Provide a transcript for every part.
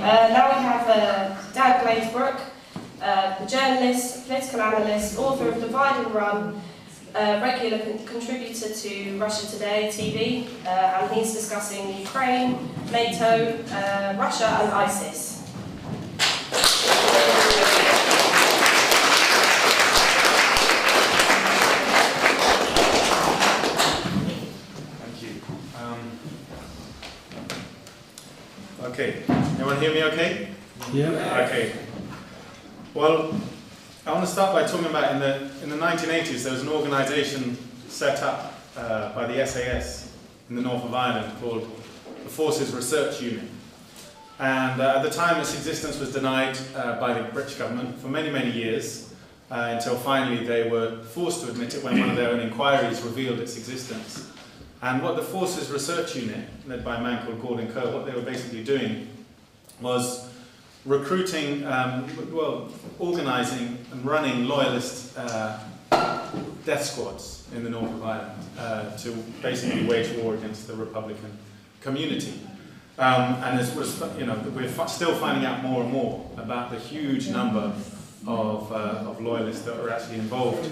Now we have Dan Glazebrook, the journalist, political analyst, author of Divide and Run, regular contributor to Russia Today TV, and he's discussing Ukraine, NATO, Russia and ISIS. Thank you. Okay, everyone hear me okay? Yeah. Okay. Well, I want to start by talking about in the 1980s there was an organisation set up by the SAS in the north of Ireland called the Forces Research Unit. And at the time its existence was denied by the British government for many, many years until finally they were forced to admit it when one of their own inquiries revealed its existence. And what the Forces Research Unit, led by a man called Gordon Kerr, what they were basically doing was recruiting, organising and running loyalist death squads in the north of Ireland to basically wage war against the Republican community. And as we're still finding out more and more about the huge number of loyalists that were actually involved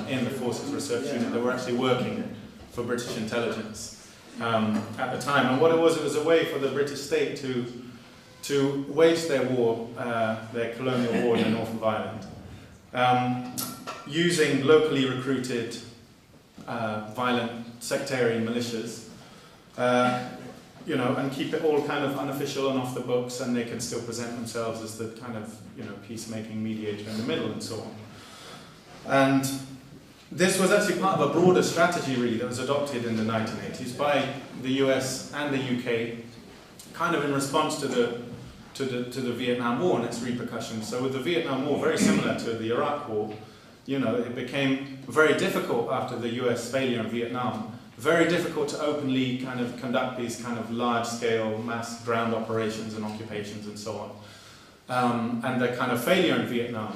in the Forces Research Unit that were actually working for British intelligence at the time. And what it was a way for the British state to wage their war, their colonial war in the north of Ireland, using locally recruited violent sectarian militias, and keep it all kind of unofficial and off the books, and they can still present themselves as the kind of peacemaking mediator in the middle and so on. And this was actually part of a broader strategy really that was adopted in the 1980s by the US and the UK, kind of in response to the Vietnam War and its repercussions. So with the Vietnam War, very similar to the Iraq War, it became very difficult after the US failure in Vietnam, very difficult to openly kind of conduct these kind of large-scale mass ground operations and occupations and so on. And the kind of failure in Vietnam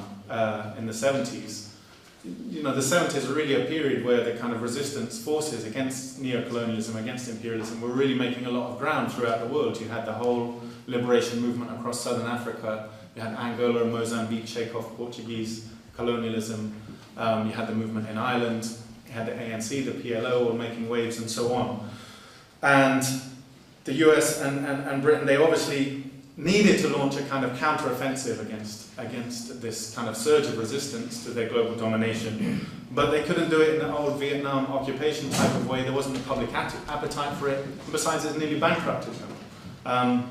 in the 70s, the 70s were really a period where the kind of resistance forces against neocolonialism, against imperialism, were really making a lot of ground throughout the world. You had the whole liberation movement across southern Africa, you had Angola and Mozambique shake off Portuguese colonialism, you had the movement in Ireland, you had the ANC, the PLO were making waves and so on. And the US and Britain, they obviously needed to launch a kind of counter-offensive against this kind of surge of resistance to their global domination. But they couldn't do it in the old Vietnam occupation type of way. There wasn't a public appetite for it. And besides, it nearly bankrupted them.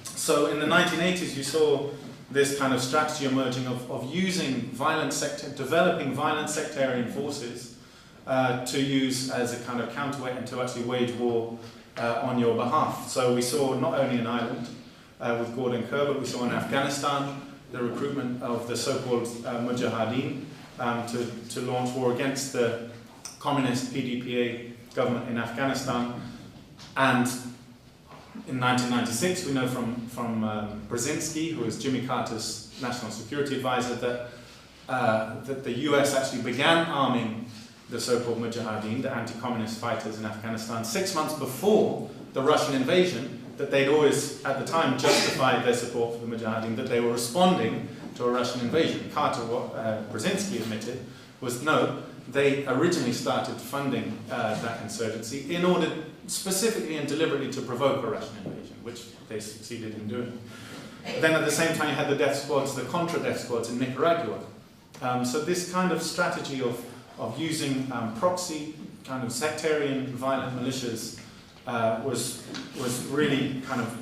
So in the 1980s, you saw this kind of strategy emerging of using developing violent sectarian forces to use as a kind of counterweight and to actually wage war on your behalf. So we saw not only in Ireland, with Gordon Kerr, but we saw in Afghanistan the recruitment of the so-called Mujahideen to launch war against the communist PDPA government in Afghanistan. And in 1996, we know from Brzezinski, who was Jimmy Carter's national security advisor, that the US actually began arming the so-called Mujahideen, the anti-communist fighters in Afghanistan, 6 months before the Russian invasion, that they'd always, at the time, justified their support for the Mujahideen, that they were responding to a Russian invasion. Carter, what Brzezinski admitted, was no, they originally started funding that insurgency in order specifically and deliberately to provoke a Russian invasion, which they succeeded in doing. Then at the same time you had the death squads, the Contra death squads in Nicaragua. So this kind of strategy of using proxy, kind of sectarian violent militias was really kind of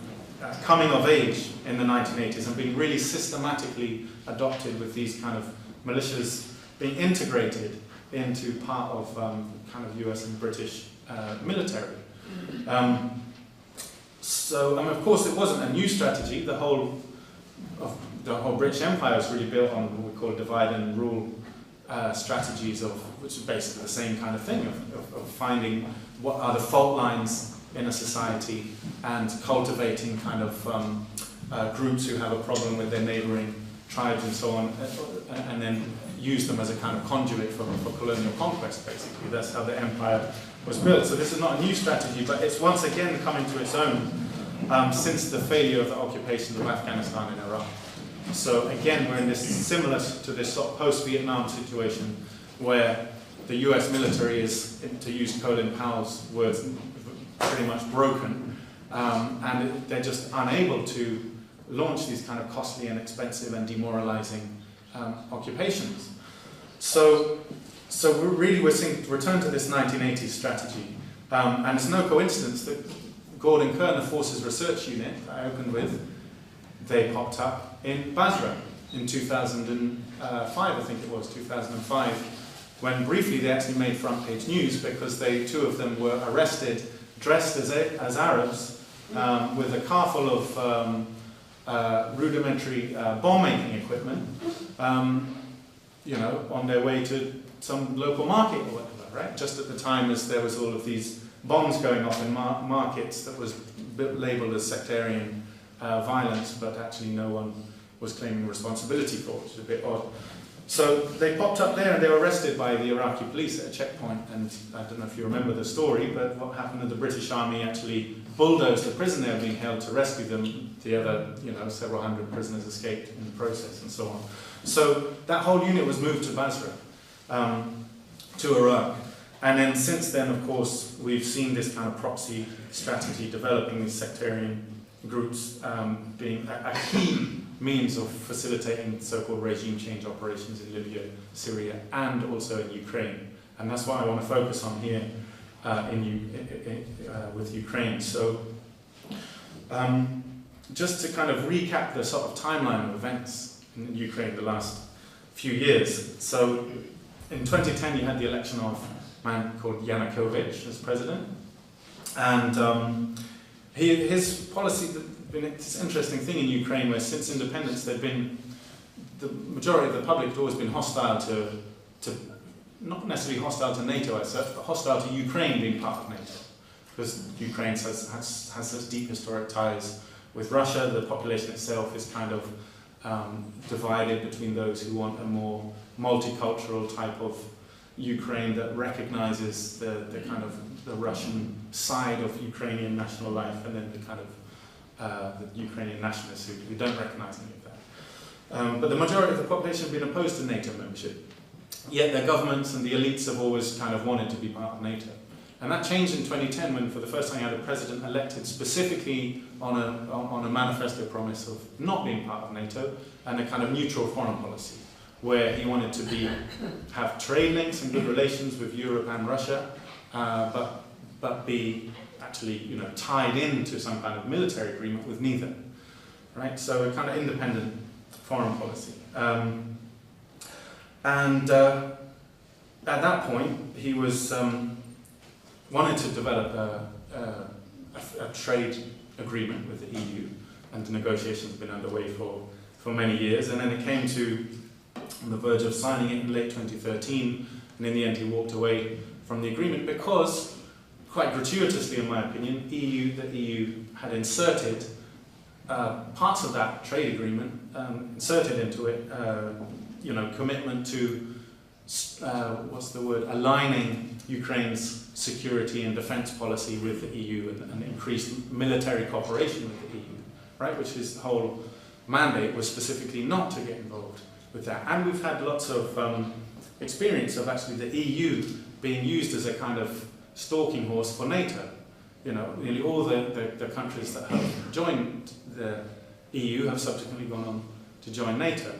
coming of age in the 1980s and being really systematically adopted, with these kind of militias being integrated into part of kind of US and British military. Of course it wasn't a new strategy. The whole British Empire was really built on what we call divide and rule strategies, which is basically the same kind of thing of finding what are the fault lines in a society and cultivating kind of groups who have a problem with their neighbouring tribes and so on, and then use them as a kind of conduit for colonial conquest, basically. That's how the empire was built. So this is not a new strategy, but it's once again coming to its own since the failure of the occupations of Afghanistan and Iraq. So again, we're in this similar to this sort of post-Vietnam situation where the US military is, to use Colin Powell's words, pretty much broken, and they're just unable to launch these kind of costly and expensive and demoralizing occupations. So we're seeing return to this 1980s strategy, and it's no coincidence that Gordon Kerner Forces Research Unit that I opened with, they popped up in Basra in 2005, I think it was, 2005, when briefly they actually made front page news because two of them were arrested, dressed as Arabs, with a car full of rudimentary bomb-making equipment, you know, on their way to some local market or whatever, right? Just at the time as there was all of these bombs going off in markets that was labelled as sectarian violence, but actually no one was claiming responsibility for it, which is a bit odd. So they popped up there and they were arrested by the Iraqi police at a checkpoint, and I don't know if you remember the story, but what happened is the British Army actually bulldozed the prison they were being held to rescue them. The other, you know, several hundred prisoners escaped in the process and so on. So that whole unit was moved to Basra, to Iraq. And then since then, of course, we've seen this kind of proxy strategy developing, these sectarian groups being a key means of facilitating so-called regime change operations in Libya, Syria, and also in Ukraine. And that's what I want to focus on here with Ukraine. So just to kind of recap the sort of timeline of events in Ukraine the last few years. So in 2010, you had the election of a man called Yanukovych as president. And his policy, it's an interesting thing in Ukraine where since independence the majority of the public had always been hostile to not necessarily hostile to NATO as such, but hostile to Ukraine being part of NATO. Because Ukraine has such deep historic ties with Russia. The population itself is kind of divided between those who want a more multicultural type of Ukraine that recognizes the kind of the Russian side of Ukrainian national life, and then the kind of the Ukrainian nationalists who don't recognize any of that. But the majority of the population have been opposed to NATO membership. Yet their governments and the elites have always kind of wanted to be part of NATO. And that changed in 2010 when for the first time you had a president elected specifically on a manifesto promise of not being part of NATO and a kind of neutral foreign policy, where he wanted to have trade links and good relations with Europe and Russia, but be actually, you know, tied into some kind of military agreement with neither, right? So a kind of independent foreign policy. At that point, he was wanted to develop a trade agreement with the EU, and the negotiations have been underway for many years, and then it came to on the verge of signing it in late 2013, and in the end he walked away from the agreement because, quite gratuitously in my opinion, the EU had inserted parts of that trade agreement, inserted into it, you know, commitment to, aligning Ukraine's security and defense policy with the EU and increased military cooperation with the EU, right? Which his whole mandate was specifically not to get involved with that. And we've had lots of experience of actually the EU being used as a kind of stalking horse for NATO. You know, nearly all the countries that have joined the EU have subsequently gone on to join NATO.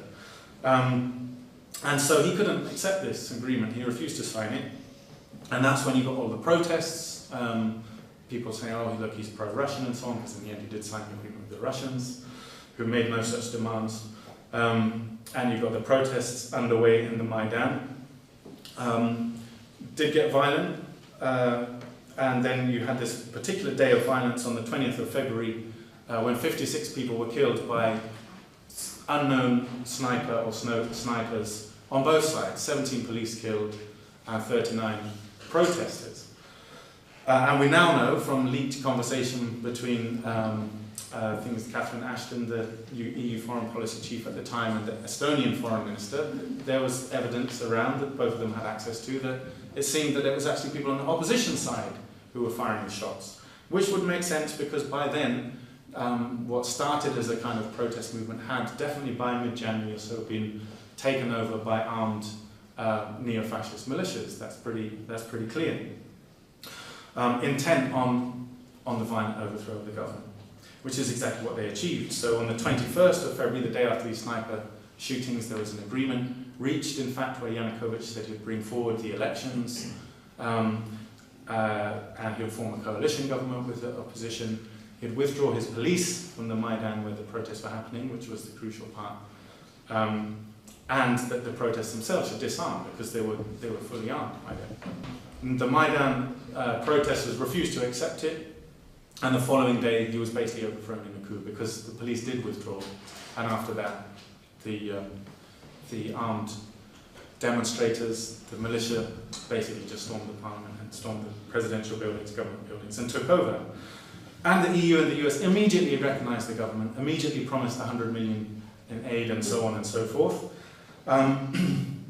And so he couldn't accept this agreement, he refused to sign it. And that's when you got all the protests, people saying, oh look, he's pro-Russian and so on, because in the end he did sign the agreement with the Russians, who made no such demands. And you got the protests underway in the Maidan. Did get violent, and then you had this particular day of violence on the 20th of February when 56 people were killed by unknown sniper or snipers on both sides. 17 police killed and 39 protesters. And we now know from leaked conversation between things Catherine Ashton, the EU foreign policy chief at the time, and the Estonian foreign minister, there was evidence around that both of them had access to, that it seemed that it was actually people on the opposition side who were firing the shots, which would make sense because by then what started as a kind of protest movement had definitely by mid-January or so been taken over by armed neo-fascist militias. That's pretty clear. Intent on the violent overthrow of the government, which is exactly what they achieved. So on the 21st of February, the day after these sniper shootings, there was an agreement reached, in fact, where Yanukovych said he'd bring forward the elections and he'd form a coalition government with the opposition. He'd withdraw his police from the Maidan where the protests were happening, which was the crucial part, and that the protests themselves should disarm because they were fully armed by then. The Maidan protesters refused to accept it, and the following day he was basically overthrown in a coup because the police did withdraw, and after that the armed demonstrators, the militia, basically just stormed the parliament and stormed the presidential buildings, government buildings, and took over. And the EU and the US immediately recognized the government, immediately promised 100 million in aid and so on and so forth. And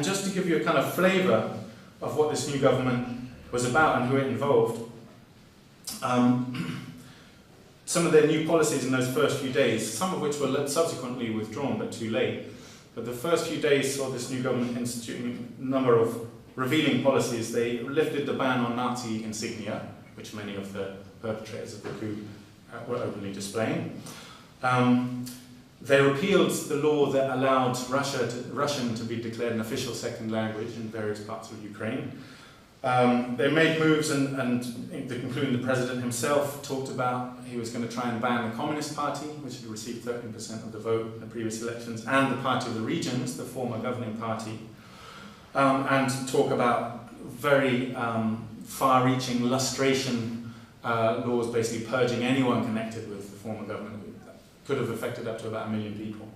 just to give you a kind of flavor of what this new government was about and who it involved, some of their new policies in those first few days, some of which were subsequently withdrawn but too late, but the first few days saw this new government instituting a number of revealing policies. They lifted the ban on Nazi insignia, which many of the perpetrators of the coup were openly displaying. They repealed the law that allowed Russian to be declared an official second language in various parts of Ukraine. They made moves, and including the president himself talked about he was going to try and ban the Communist Party, which had received 13% of the vote in the previous elections, and the Party of the Regions, the former governing party, and talk about very far-reaching lustration laws, basically purging anyone connected with the former government. That could have affected up to about 1 million people.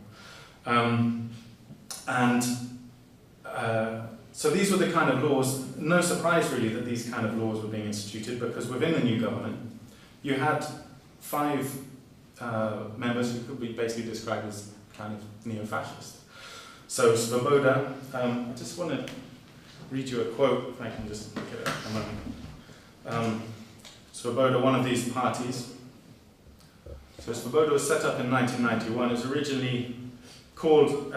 So these were the kind of laws. No surprise really that these kind of laws were being instituted, because within the new government you had 5 members who could be basically described as kind of neo-fascist. So Svoboda, I just want to read you a quote, if I can just get it a moment. Svoboda, one of these parties. So Svoboda was set up in 1991. It was originally called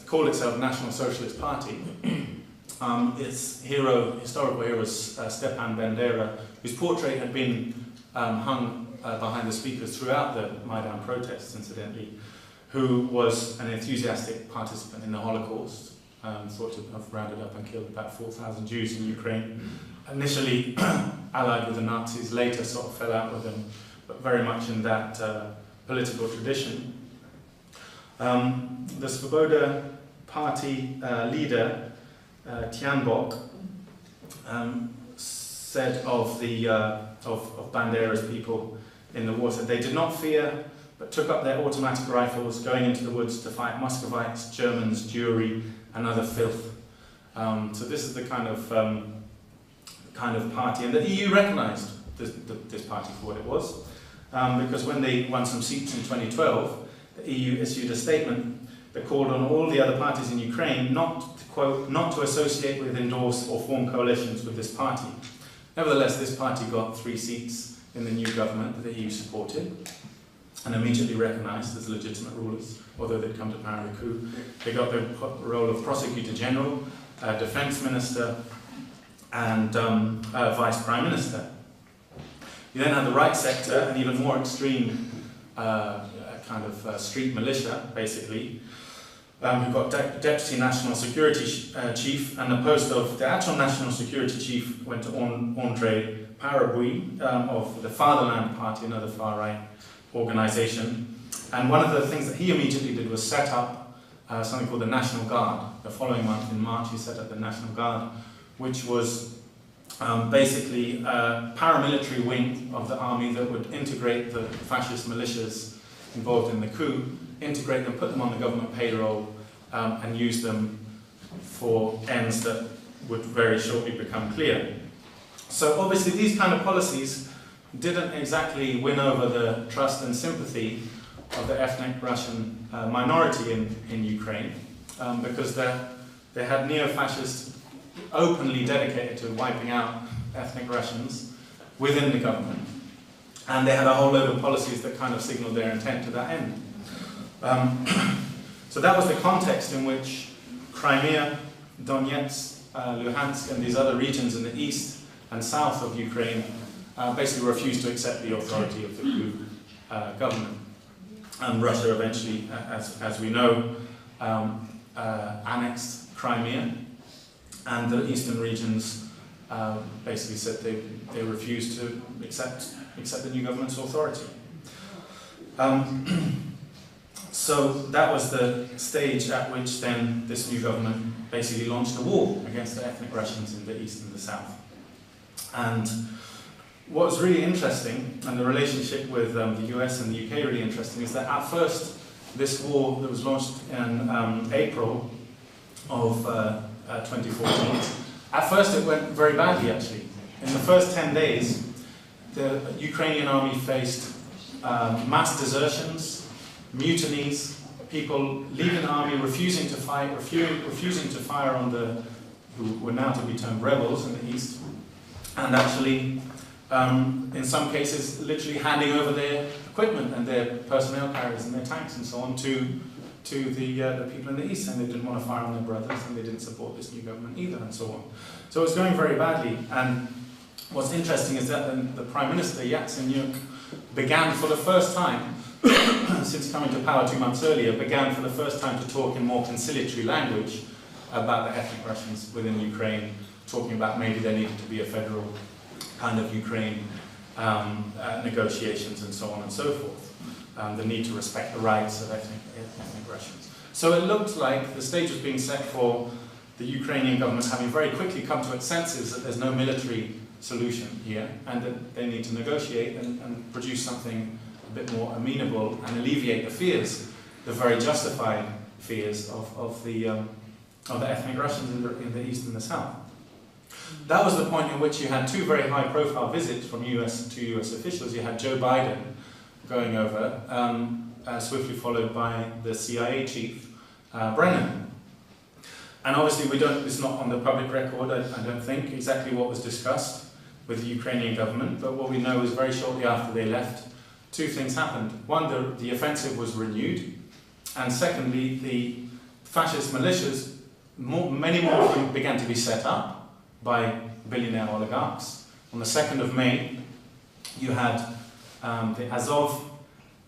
called itself National Socialist Party. Its historical hero was Stepan Bandera, whose portrait had been hung behind the speakers throughout the Maidan protests, incidentally, who was an enthusiastic participant in the Holocaust, thought to have rounded up and killed about 4,000 Jews in Ukraine. Initially allied with the Nazis, later sort of fell out with them, but very much in that political tradition. The Svoboda party leader, Tianbok, said of Bandera's people in the war, said they did not fear, but took up their automatic rifles, going into the woods to fight Muscovites, Germans, Jewry, and other filth. So this is the kind of party, and the EU recognised this party for what it was, because when they won some seats in 2012, the EU issued a statement that called on all the other parties in Ukraine not to, quote, not to associate with, endorse, or form coalitions with this party. Nevertheless, this party got 3 seats in the new government that the EU supported and immediately recognised as legitimate rulers, although they'd come to power in a coup. They got the role of Prosecutor General, Defence Minister, and Vice Prime Minister. You then had the right sector, an even more extreme kind of street militia, basically, who got Deputy National Security Chief, and the post of the actual National Security Chief went to Andrei Parabuy of the Fatherland Party, another far-right organisation. And one of the things that he immediately did was set up something called the National Guard. The following month, in March, he set up the National Guard, which was basically a paramilitary wing of the army that would integrate the fascist militias involved in the coup, integrate them, put them on the government payroll, and use them for ends that would very shortly become clear. So obviously these kind of policies didn't exactly win over the trust and sympathy of the ethnic Russian minority in Ukraine, because they had neo-fascists openly dedicated to wiping out ethnic Russians within the government. And they had a whole load of policies that kind of signaled their intent to that end. So that was the context in which Crimea, Donetsk, Luhansk, and these other regions in the east and south of Ukraine basically refused to accept the authority of the coup government. And Russia eventually, as we know, annexed Crimea, and the eastern regions basically said they refused to accept the new government's authority. So that was the stage at which then this new government basically launched a war against the ethnic Russians in the east and the south. And what was really interesting, and the relationship with the US and the UK really interesting, is that at first this war that was launched in April of 2014, at first it went very badly actually. In the first 10 days, the Ukrainian army faced mass desertions, mutinies, people leaving the army, refusing to fight, refusing to fire on the, who were now to be termed rebels in the east, and actually, in some cases, literally handing over their equipment and their personnel carriers and their tanks and so on to the people in the east, and they didn't want to fire on their brothers, and they didn't support this new government either, and so on. So it was going very badly, and what's interesting is that the Prime Minister, Yatsenyuk, began for the first time, since coming to power 2 months earlier, began for the first time to talk in more conciliatory language about the ethnic Russians within Ukraine, talking about maybe there needed to be a federal kind of Ukraine negotiations and so on and so forth, the need to respect the rights of ethnic Russians. So it looked like the stage was being set for the Ukrainian government having very quickly come to its senses that there's no military solution here, and that they need to negotiate and produce something a bit more amenable and alleviate the fears, the very justified fears of the ethnic Russians in the east and the south. That was the point in which you had two very high-profile visits from US officials. You had Joe Biden going over, swiftly followed by the CIA chief, Brennan. And obviously it's not on the public record, I don't think, exactly what was discussed with the Ukrainian government, but what we know is very shortly after they left, two things happened. One, the offensive was renewed, and secondly, the fascist militias, many more of them began to be set up by billionaire oligarchs. On the 2nd of May, you had the Azov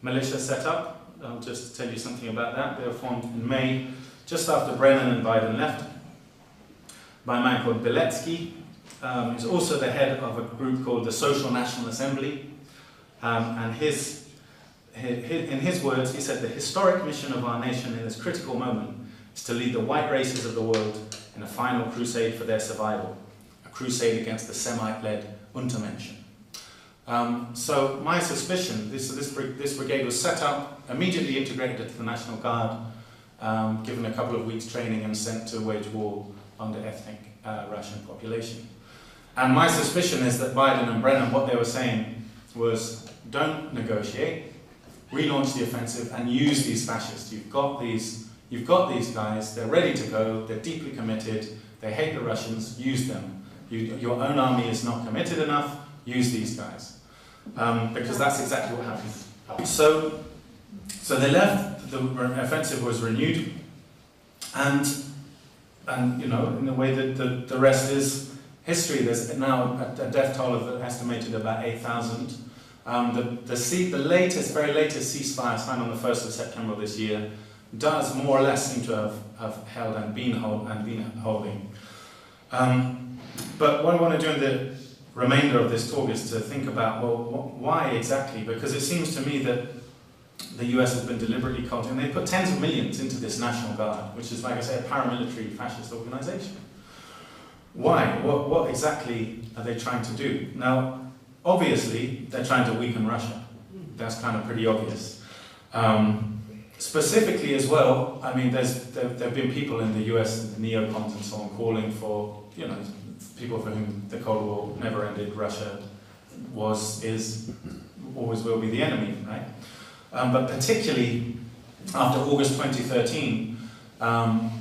militia set up. I'll just tell you something about that. They were formed in May, just after Brennan and Biden left, by a man called Beletsky. He's also the head of a group called the Social National Assembly. And in his words, he said, "The historic mission of our nation in this critical moment is to lead the white races of the world in a final crusade for their survival, a crusade against the Semite-led Untermenschen." So my suspicion, this brigade was set up, immediately integrated into the National Guard, given a couple of weeks training and sent to wage war on the ethnic Russian population. And my suspicion is that Biden and Brennan, what they were saying was, don't negotiate, relaunch the offensive and use these fascists. You've got these guys, they're ready to go, they're deeply committed, they hate the Russians, use them. Your own army is not committed enough, use these guys. Because that's exactly what happened. So they left, the offensive was renewed, and you know, in a way that the rest is history. There's now a death toll of estimated about 8,000. The very latest ceasefire signed on the 1st of September of this year does more or less seem to have held and been holding. But what I want to do in the remainder of this talk is to think about, well, why exactly? Because it seems to me that the US has been deliberately cultivating, and they put tens of millions into this National Guard, which is, like I say, a paramilitary fascist organization. Why? What exactly are they trying to do? Now, obviously, they're trying to weaken Russia. That's kind of pretty obvious. Specifically as well, I mean, there have been people in the US, the neocons and so on, calling for, you know, people for whom the Cold War never ended. Russia is, always will be the enemy, right? But particularly after August 2013,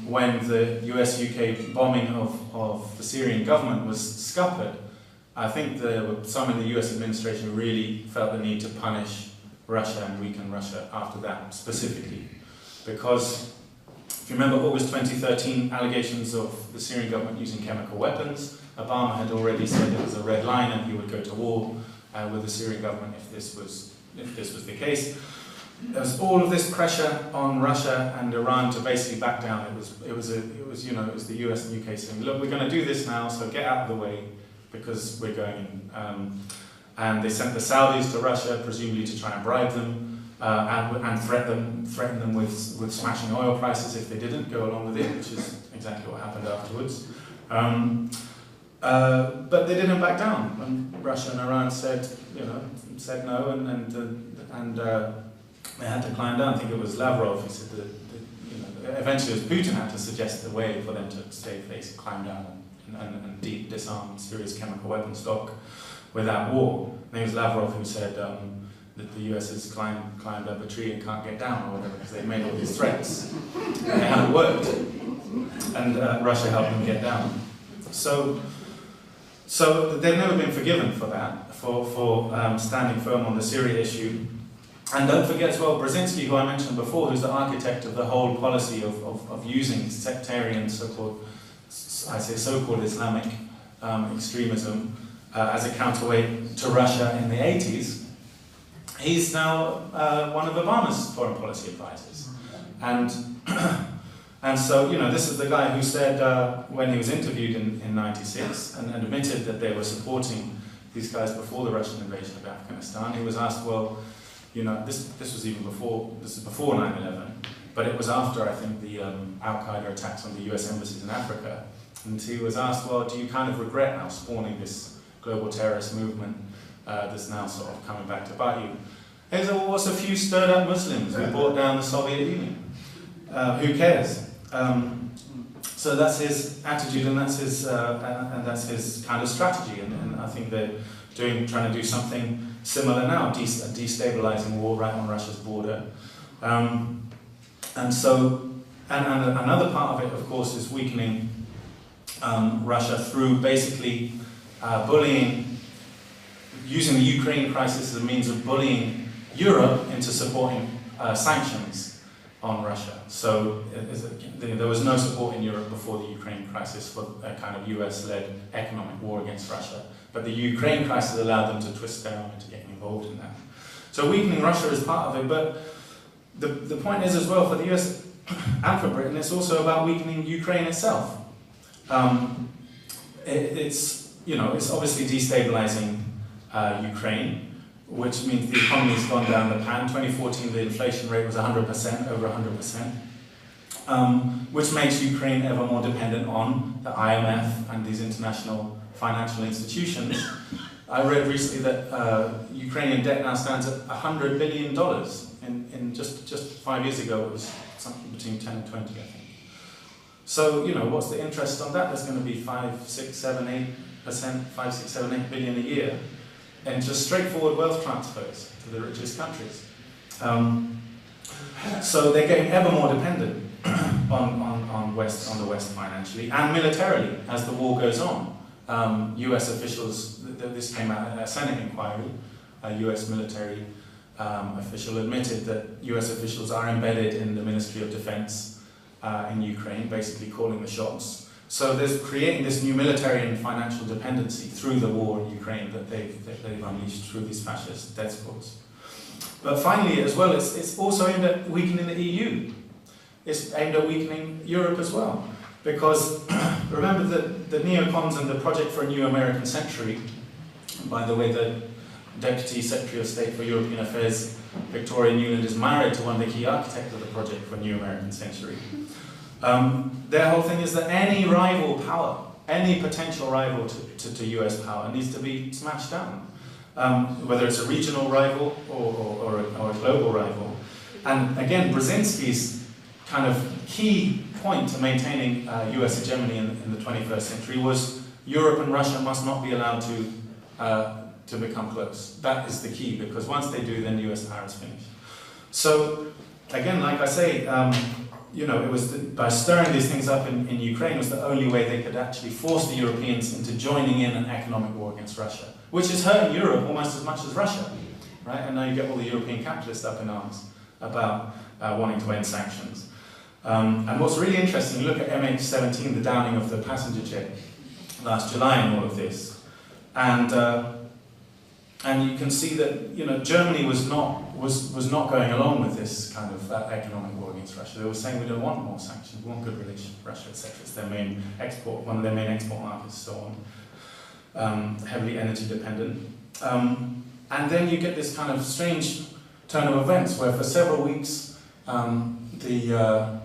when the US-UK bombing of the Syrian government was scuppered, I think there were some in the US administration who really felt the need to punish Russia and weaken Russia after that specifically. Because if you remember August 2013 allegations of the Syrian government using chemical weapons, Obama had already said it was a red line and he would go to war with the Syrian government if this was the case. There was all of this pressure on Russia and Iran to basically back down. It was the US and UK saying, look, we're going to do this now, so get out of the way because we're going in. And they sent the Saudis to Russia, presumably to try and bribe them and threaten them with smashing oil prices if they didn't go along with it, which is exactly what happened afterwards. But they didn't back down when Russia and Iran said no, and they had to climb down. I think it was Lavrov who said that eventually it was Putin had to suggest a way for them to stay face, climb down and disarm Syria's chemical weapon stock without war. I think it was Lavrov who said that the US has climbed up a tree and can't get down or whatever because they made all these threats and they haven't worked, and Russia helped them get down. So they've never been forgiven for that, for standing firm on the Syria issue. And don't forget as well, Brzezinski, who I mentioned before, who's the architect of the whole policy of using sectarian so-called Islamic extremism as a counterweight to Russia in the 80s. He's now one of Obama's foreign policy advisors. And so, this is the guy who said, when he was interviewed in 96 and admitted that they were supporting these guys before the Russian invasion of Afghanistan, he was asked, well, this was before 9/11, but it was after, I think, the Al-Qaeda attacks on the US embassies in Africa. And he was asked, well, do you kind of regret now spawning this global terrorist movement that's now sort of coming back to bite you? And he said, well, what's a few stirred up Muslims who brought down the Soviet Union? Who cares? So that's his attitude, and that's his kind of strategy. And I think they're trying to do something similar now, destabilizing war right on Russia's border. And another part of it, of course, is weakening Russia through basically bullying, using the Ukraine crisis as a means of bullying Europe into supporting sanctions on Russia. So there was no support in Europe before the Ukraine crisis for a kind of US-led economic war against Russia. But the Ukraine crisis allowed them to twist their arm into getting involved in that. So weakening Russia is part of it, but the point is as well for the US and for Britain, it's also about weakening Ukraine itself. It's obviously destabilizing Ukraine, which means the economy's gone down the pan. 2014, the inflation rate was 100%, over 100%, which makes Ukraine ever more dependent on the IMF and these international financial institutions. I read recently that Ukrainian debt now stands at $100 billion. In just 5 years ago, it was something between 10 and 20, I think. So, what's the interest on that? There's going to be 5, 6, 7, 8 billion a year in just straightforward wealth transfers to the richest countries. So they're getting ever more dependent on the West financially and militarily as the war goes on. US officials, this came out in a Senate inquiry, a US military official admitted that US officials are embedded in the Ministry of Defense in Ukraine, basically calling the shots. So there's creating this new military and financial dependency through the war in Ukraine that they've unleashed through these fascist despots. But finally, as well, it's also aimed at weakening the EU. It's aimed at weakening Europe as well. Because remember that the neocons and the Project for a New American Century, by the way, the Deputy Secretary of State for European Affairs, Victoria Nuland, is married to one of the key architects of the Project for a New American Century. Their whole thing is that any rival power, any potential rival to US power needs to be smashed down. Whether it's a regional rival or a global rival. And again, Brzezinski's kind of key point to maintaining US hegemony in the 21st century was Europe and Russia must not be allowed to become close. That is the key, because once they do, then US power is finished. So again, like I say, you know, it was by stirring these things up in Ukraine was the only way they could actually force the Europeans into joining in an economic war against Russia, which is hurting Europe almost as much as Russia, right? And now you get all the European capitalists up in arms about wanting to end sanctions. And what's really interesting, you look at MH17, the downing of the passenger jet last July and all of this, and you can see that, you know, Germany was not going along with this kind of economic war against Russia. They were saying we don't want more sanctions, we want good relations with Russia, etc. It's their main export, one of their main export markets, so on, heavily energy dependent. And then you get this kind of strange turn of events where for several weeks the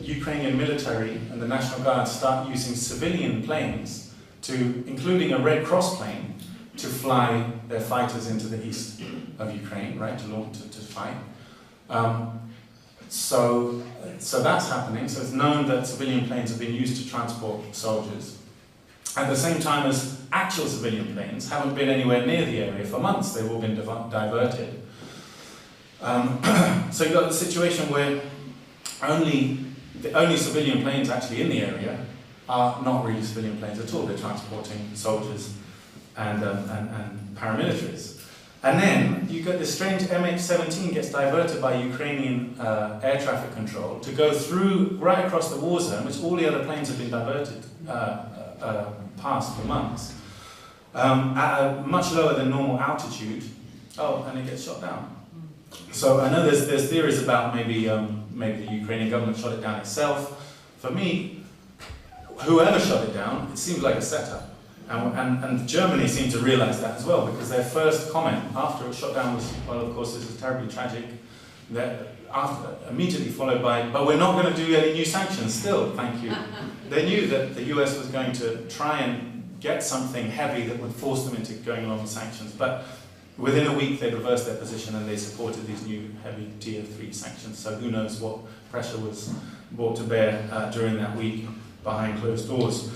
Ukrainian military and the National Guard start using civilian planes, including a Red Cross plane, to fly their fighters into the east of Ukraine, right, to fight. So that's happening. So it's known that civilian planes have been used to transport soldiers. At the same time as actual civilian planes haven't been anywhere near the area for months. They've all been diverted. So you've got the situation where the only civilian planes actually in the area are not really civilian planes at all. They're transporting soldiers and paramilitaries. And then you get this strange MH17 gets diverted by Ukrainian air traffic control to go through right across the war zone, which all the other planes have been diverted past for months, at a much lower than normal altitude. Oh, and it gets shot down. So I know there's theories about maybe the Ukrainian government shot it down itself. For me, whoever shot it down, it seems like a setup. And Germany seemed to realize that as well, because their first comment after it was shot down was, well, of course, this is terribly tragic. Immediately followed by, but we're not going to do any new sanctions still, thank you. They knew that the US was going to try and get something heavy that would force them into going along with sanctions. But within a week, they reversed their position and they supported these new heavy Tier 3 sanctions. So who knows what pressure was brought to bear during that week behind closed doors.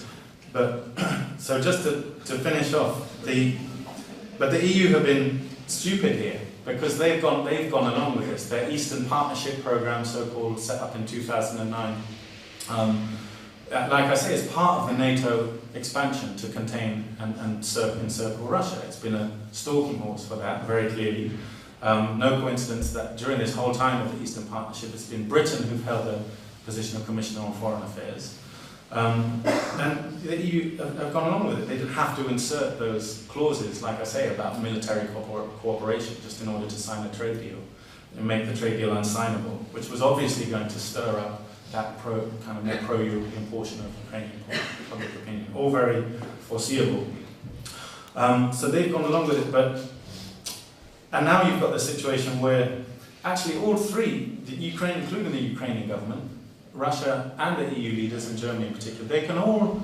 But so just to finish off, but the EU have been stupid here because they've gone along with this. Their Eastern Partnership program, so-called, set up in 2009. Like I say, it's part of the NATO expansion to contain and encircle Russia. It's been a stalking horse for that, very clearly. No coincidence that during this whole time of the Eastern Partnership, it's been Britain who've held the position of Commissioner on Foreign Affairs. And the EU have gone along with it. They didn't have to insert those clauses, like I say, about military cooperation just in order to sign a trade deal and make the trade deal unsignable, which was obviously going to stir up that kind of more pro-European portion of Ukrainian public opinion. All very foreseeable. So they've gone along with it, and now you've got the situation where actually all three, including the Ukrainian government, Russia and the EU leaders, and Germany in particular, they can all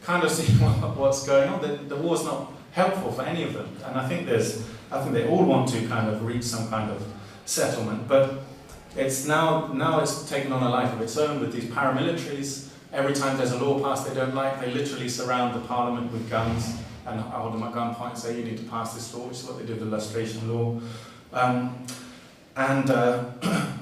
kind of see what's going on. The war's not helpful for any of them, and I think they all want to kind of reach some kind of settlement, but it's now it's taken on a life of its own with these paramilitaries. Every time there's a law passed they don't like, they literally surround the parliament with guns and hold them at gunpoint and say you need to pass this law, which is what they did with the lustration law.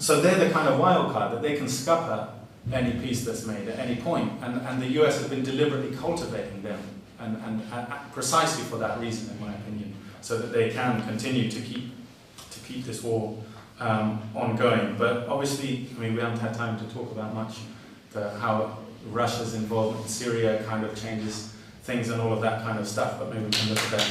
So they're the kind of wild card that they can scupper any peace that's made at any point, and the US has been deliberately cultivating them, and precisely for that reason, in my opinion, so that they can continue to keep this war ongoing. But obviously, I mean, we haven't had time to talk about much how Russia's involvement in Syria kind of changes things and all of that kind of stuff, but maybe we can look at that.